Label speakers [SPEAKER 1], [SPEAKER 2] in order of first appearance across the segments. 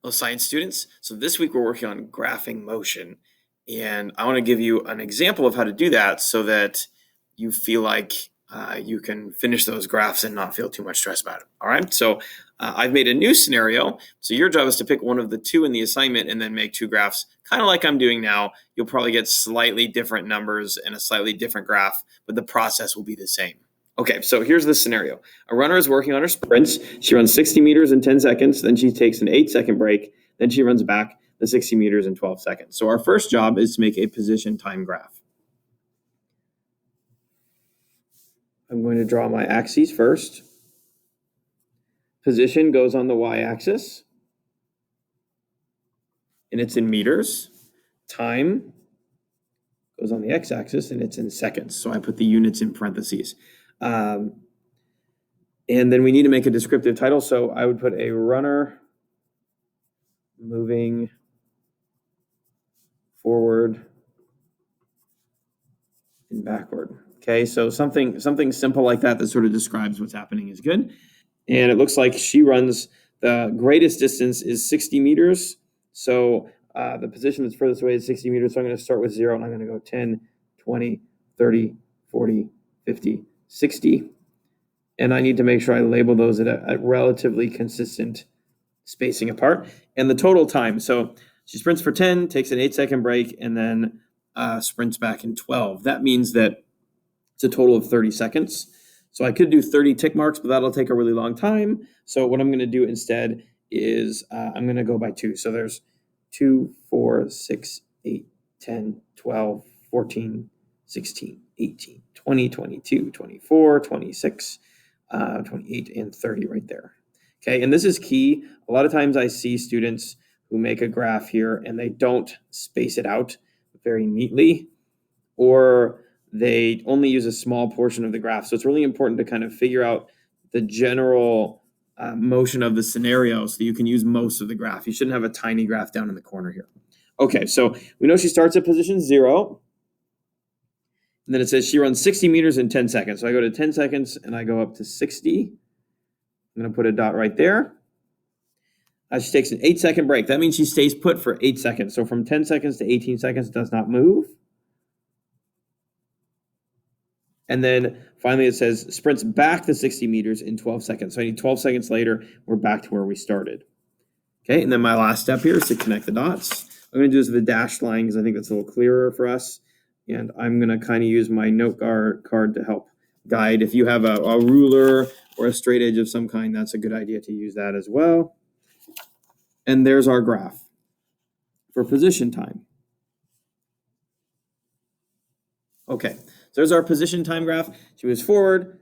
[SPEAKER 1] Hello, science students. So this week we're working on graphing motion, and I want to give you an example of how to do that so that you feel like you can finish those graphs and not feel too much stress about it. All right, so I've made a new scenario. So your job is to pick one of the two in the assignment and then make two graphs, kind of like I'm doing now. You'll probably get slightly different numbers and a slightly different graph, but the process will be the same. Okay, so here's the scenario. A runner is working on her sprints. She runs 60 meters in 10 seconds, then she takes an 8-second break, then she runs back the 60 meters in 12 seconds. So our first job is to make a position time graph. I'm going to draw my axes first. Position goes on the y-axis, and it's in meters. Time goes on the x-axis, and it's in seconds. So I put the units in parentheses. And then we need to make a descriptive title. So I would put a runner moving forward and backward. Okay, so something simple like that sort of describes what's happening is good. And it looks like she runs, the greatest distance is 60 meters. So the position that's furthest away is 60 meters. So I'm going to start with 0, and I'm going to go 10, 20, 30, 40, 50, 60. And I need to make sure I label those at a relatively consistent spacing apart. And the total time. So she sprints for 10, takes an 8-second break, and then sprints back in 12. That means that it's a total of 30 seconds. So I could do 30 tick marks, but that'll take a really long time. So what I'm going to do instead is I'm going to go by 2. So there's 2, 4, 6, 8, 10, 12, 14, 16, 18, 20, 22, 24, 26, 28, and 30 right there. Okay, and this is key. A lot of times I see students who make a graph here and they don't space it out very neatly, or they only use a small portion of the graph. So it's really important to kind of figure out the general motion of the scenario so you can use most of the graph. You shouldn't have a tiny graph down in the corner here. Okay, so we know she starts at position 0. And then it says she runs 60 meters in 10 seconds. So I go to 10 seconds and I go up to 60. I'm going to put a dot right there. She takes an 8-second break. That means she stays put for 8 seconds. So from 10 seconds to 18 seconds, does not move. And then finally it says sprints back the 60 meters in 12 seconds. So I need 12 seconds later, we're back to where we started. Okay, and then my last step here is to connect the dots. I'm going to do this with a dashed line because I think that's a little clearer for us. And I'm going to kind of use my note card to help guide. If you have a ruler or a straight edge of some kind, that's a good idea to use that as well. And there's our graph for position time. Okay, so there's our position time graph. She moves forward,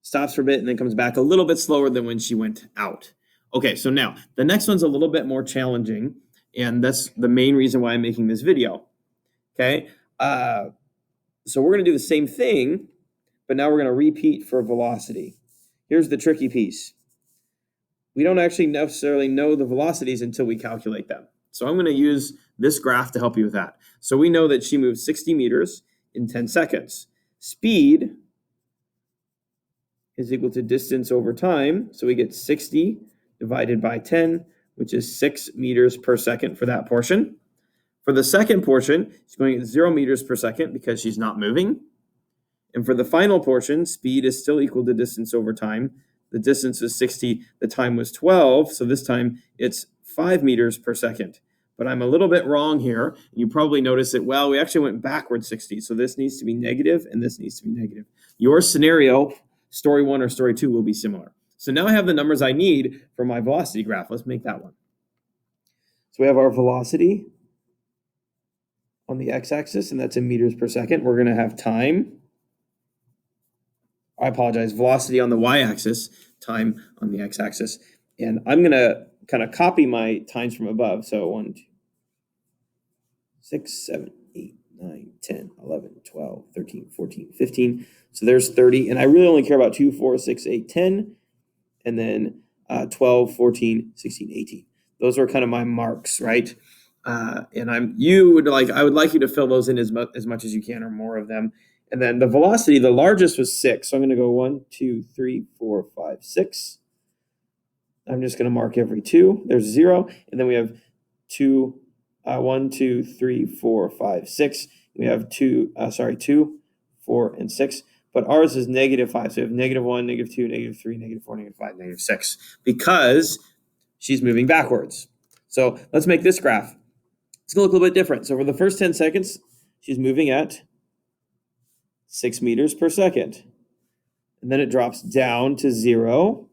[SPEAKER 1] stops for a bit, and then comes back a little bit slower than when she went out. Okay, so now the next one's a little bit more challenging, and that's the main reason why I'm making this video. Okay, so we're going to do the same thing, but now we're going to repeat for velocity. Here's the tricky piece. We don't actually necessarily know the velocities until we calculate them. So I'm going to use this graph to help you with that. So we know that she moves 60 meters in 10 seconds. Speed is equal to distance over time. So we get 60 divided by 10, which is 6 meters per second for that portion. For the second portion, she's going at 0 meters per second because she's not moving. And for the final portion, speed is still equal to distance over time. The distance was 60, the time was 12, so this time it's 5 meters per second. But I'm a little bit wrong here. You probably notice that, well, we actually went backwards 60, so this needs to be negative and this needs to be negative. Your scenario, story 1 or story 2, will be similar. So now I have the numbers I need for my velocity graph. Let's make that one. So we have our velocity on the x-axis, and that's in meters per second. We're going to have time. I apologize, velocity on the y-axis, time on the x-axis. And I'm going to kind of copy my times from above. So 1, 2, 6, 7, 8, 9, 10, 11, 12, 13, 14, 15. So there's 30. And I really only care about 2, 4, 6, 8, 10. And then 12, 14, 16, 18. Those are kind of my marks, right? And I would like you to fill those in as much as you can, or more of them. And then the velocity, the largest was 6. So I'm going to go 1, 2, 3, 4, 5, 6. I'm just going to mark every 2. There's 0. And then we have 1, 2, 3, 4, 5, 6. We have 2, 4, and 6. But ours is -5. So we have -1, -2, -3, -4, -5, -6. Because she's moving backwards. So let's make this graph. It's going to look a little bit different. So for the first 10 seconds, she's moving at 6 meters per second. And then it drops down to 0.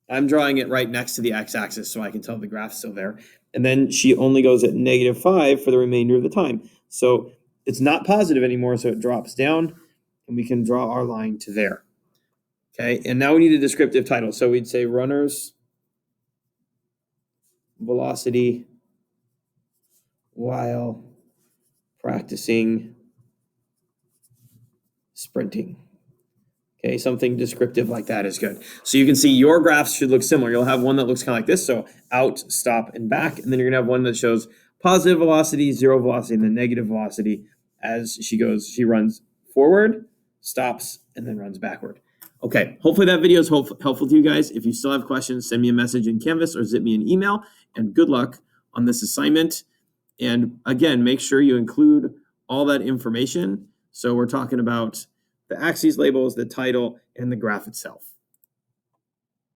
[SPEAKER 1] I'm drawing it right next to the x-axis so I can tell the graph's still there. And then she only goes at -5 for the remainder of the time. So it's not positive anymore, so it drops down, and we can draw our line to there. Okay, and now we need a descriptive title. So we'd say runner's velocity while practicing sprinting. Okay, something descriptive like that is good. So you can see your graphs should look similar. You'll have one that looks kind of like this, so out, stop, and back. And then you're gonna have one that shows positive velocity, 0 velocity, and then negative velocity as she runs forward, stops, and then runs backward. Okay, hopefully that video is helpful to you guys. If you still have questions, send me a message in Canvas or zip me an email, and good luck on this assignment. And again, make sure you include all that information. So we're talking about the axes labels, the title, and the graph itself.